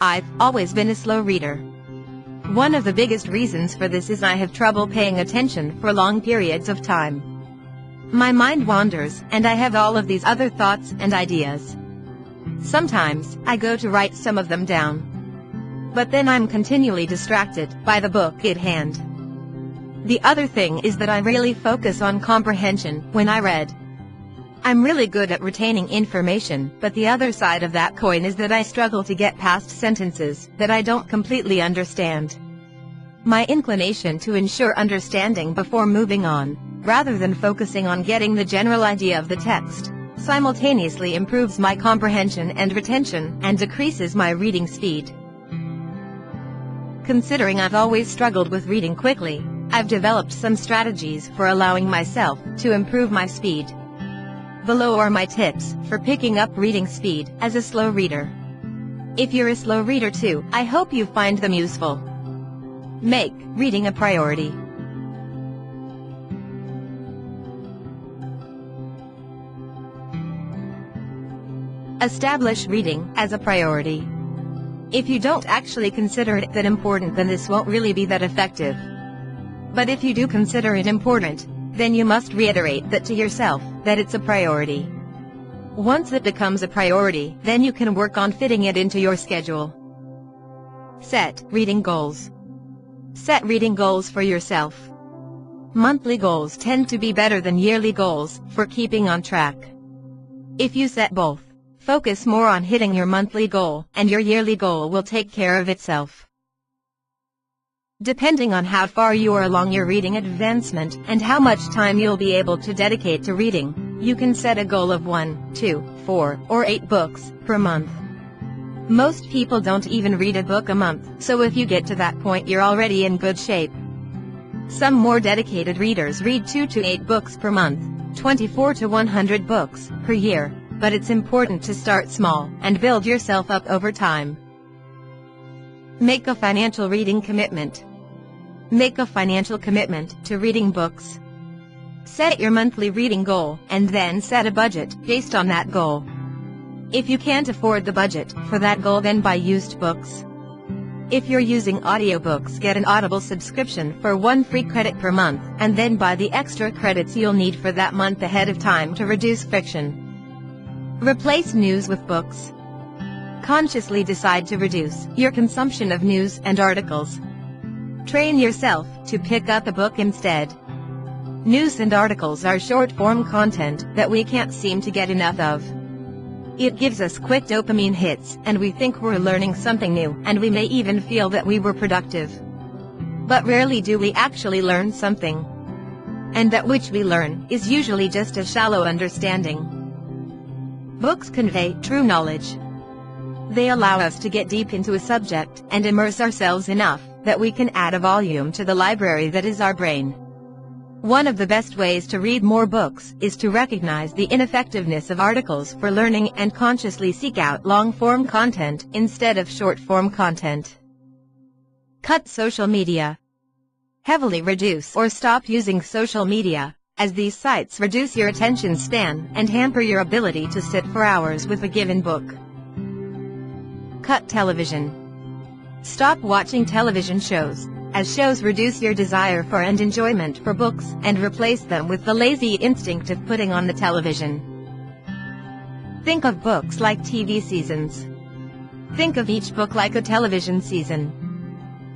I've always been a slow reader. One of the biggest reasons for this is I have trouble paying attention for long periods of time. My mind wanders, and I have all of these other thoughts and ideas. Sometimes, I go to write some of them down. But then I'm continually distracted by the book at hand. The other thing is that I really focus on comprehension when I read. I'm really good at retaining information, but the other side of that coin is that I struggle to get past sentences that I don't completely understand. My inclination to ensure understanding before moving on, rather than focusing on getting the general idea of the text, simultaneously improves my comprehension and retention and decreases my reading speed. Considering I've always struggled with reading quickly, I've developed some strategies for allowing myself to improve my speed. Below are my tips for picking up reading speed as a slow reader. If you're a slow reader too, I hope you find them useful. Make reading a priority. Establish reading as a priority. If you don't actually consider it that important, then this won't really be that effective. But if you do consider it important, then you must reiterate that to yourself, that it's a priority. Once it becomes a priority, then you can work on fitting it into your schedule. Set reading goals. Set reading goals for yourself. Monthly goals tend to be better than yearly goals for keeping on track. If you set both, focus more on hitting your monthly goal, and your yearly goal will take care of itself. Depending on how far you are along your reading advancement and how much time you'll be able to dedicate to reading, you can set a goal of 1, 2, 4, or 8 books per month. Most people don't even read a book a month, so if you get to that point, you're already in good shape. Some more dedicated readers read 2 to 8 books per month, 24 to 100 books per year, but it's important to start small and build yourself up over time. Make a financial reading commitment. Make a financial commitment to reading books. Set your monthly reading goal, and then set a budget based on that goal. If you can't afford the budget for that goal, then buy used books. If you're using audiobooks, get an Audible subscription for 1 free credit per month, and then buy the extra credits you'll need for that month ahead of time to reduce friction. Replace news with books. Consciously decide to reduce your consumption of news and articles. Train yourself to pick up a book instead. News and articles are short-form content that we can't seem to get enough of. It gives us quick dopamine hits, and we think we're learning something new, and we may even feel that we were productive. But rarely do we actually learn something. And that which we learn is usually just a shallow understanding. Books convey true knowledge. They allow us to get deep into a subject and immerse ourselves enough that we can add a volume to the library that is our brain. One of the best ways to read more books is to recognize the ineffectiveness of articles for learning and consciously seek out long-form content instead of short-form content. Cut social media. Heavily reduce or stop using social media, as these sites reduce your attention span and hamper your ability to sit for hours with a given book. Cut television. Stop watching television shows, as shows reduce your desire for and enjoyment for books, and replace them with the lazy instinct of putting on the television. Think of books like TV seasons. Think of each book like a television season.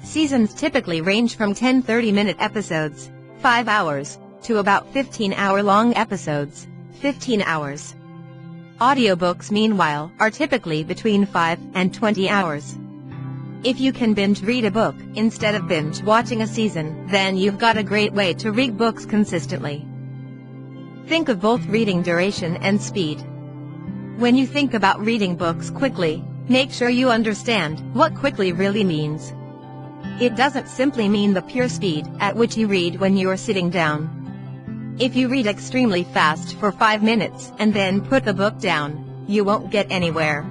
Seasons typically range from 10 30-minute episodes, 5 hours, to about 15-hour-long episodes, 15 hours. Audiobooks, meanwhile, are typically between 5 and 20 hours. If you can binge read a book instead of binge watching a season, then you've got a great way to read books consistently. Think of both reading duration and speed. When you think about reading books quickly, make sure you understand what quickly really means. It doesn't simply mean the pure speed at which you read when you are sitting down. If you read extremely fast for 5 minutes and then put the book down, you won't get anywhere.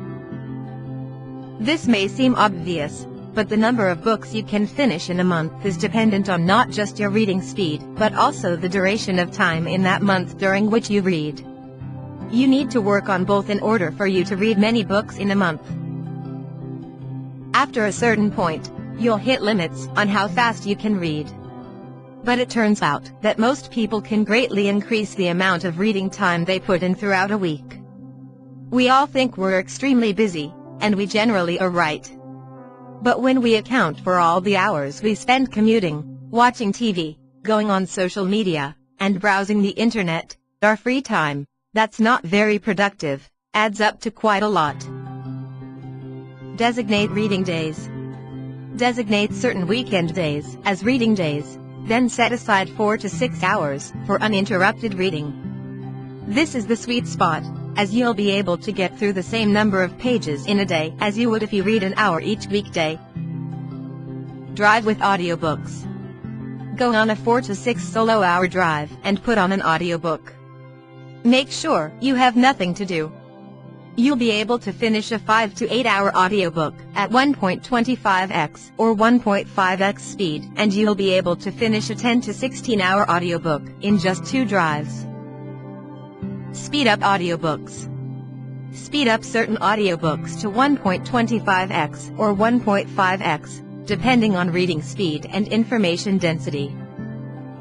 This may seem obvious, but the number of books you can finish in a month is dependent on not just your reading speed, but also the duration of time in that month during which you read. You need to work on both in order for you to read many books in a month. After a certain point, you'll hit limits on how fast you can read. But it turns out that most people can greatly increase the amount of reading time they put in throughout a week. We all think we're extremely busy, and we generally are right. But when we account for all the hours we spend commuting, watching TV, going on social media, and browsing the internet, our free time, that's not very productive, adds up to quite a lot. Designate reading days. Designate certain weekend days as reading days, then set aside 4 to 6 hours for uninterrupted reading. This is the sweet spot, as you'll be able to get through the same number of pages in a day as you would if you read an hour each weekday. Drive with audiobooks. Go on a 4 to 6 solo-hour drive and put on an audiobook. Make sure you have nothing to do. You'll be able to finish a 5 to 8 hour audiobook at 1.25x or 1.5x speed, and you'll be able to finish a 10 to 16 hour audiobook in just 2 drives. Speed up audiobooks. Speed up certain audiobooks to 1.25x or 1.5x, depending on reading speed and information density.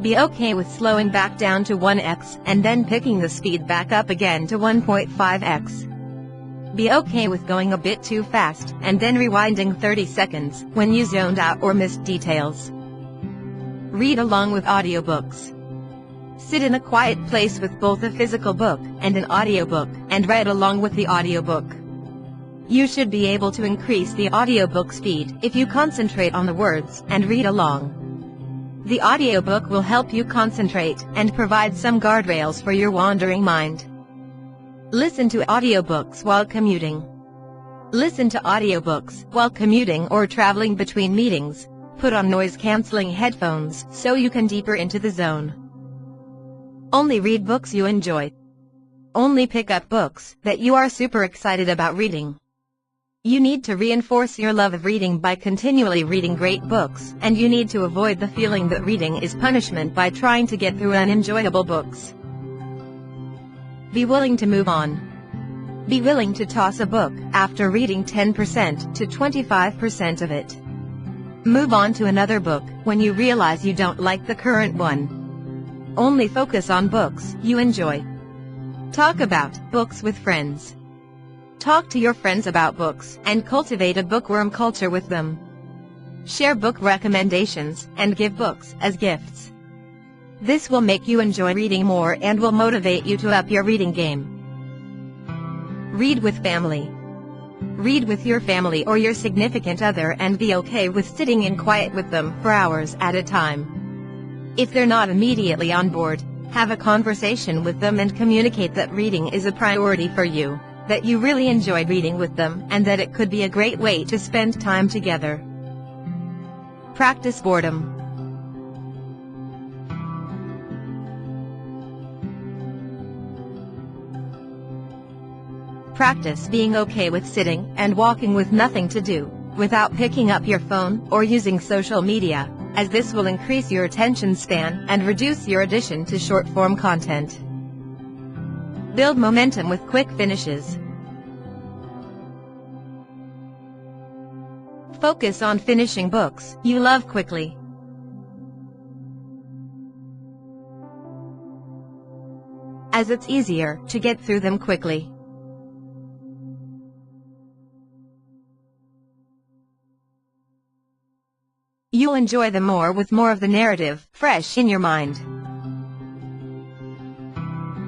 Be okay with slowing back down to 1x and then picking the speed back up again to 1.5x. Be okay with going a bit too fast and then rewinding 30 seconds when you zoned out or missed details. Read along with audiobooks. Sit in a quiet place with both a physical book and an audiobook and read along with the audiobook. You should be able to increase the audiobook speed if you concentrate on the words and read along. The audiobook will help you concentrate and provide some guardrails for your wandering mind. Listen to audiobooks while commuting. Listen to audiobooks while commuting or traveling between meetings. Put on noise-canceling headphones so you can deeper into the zone. Only read books you enjoy. Only pick up books that you are super excited about reading. You need to reinforce your love of reading by continually reading great books, and you need to avoid the feeling that reading is punishment by trying to get through unenjoyable books. Be willing to move on. Be willing to toss a book after reading 10% to 25% of it. Move on to another book when you realize you don't like the current one. Only focus on books you enjoy. Talk about books with friends. Talk to your friends about books and cultivate a bookworm culture with them. Share book recommendations and give books as gifts. This will make you enjoy reading more and will motivate you to up your reading game. Read with family. Read with your family or your significant other and be okay with sitting in quiet with them for hours at a time. If they're not immediately on board, have a conversation with them and communicate that reading is a priority for you, that you really enjoy reading with them, and that it could be a great way to spend time together. Practice boredom. Practice being okay with sitting and walking with nothing to do, without picking up your phone or using social media, as this will increase your attention span and reduce your addiction to short-form content. Build momentum with quick finishes. Focus on finishing books you love quickly. As it's easier to get through them quickly. You'll enjoy them more with more of the narrative fresh in your mind.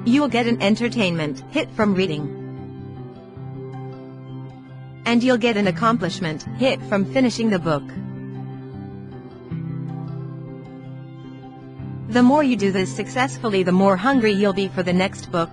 You'll get an entertainment hit from reading. And you'll get an accomplishment hit from finishing the book. The more you do this successfully, the more hungry you'll be for the next book.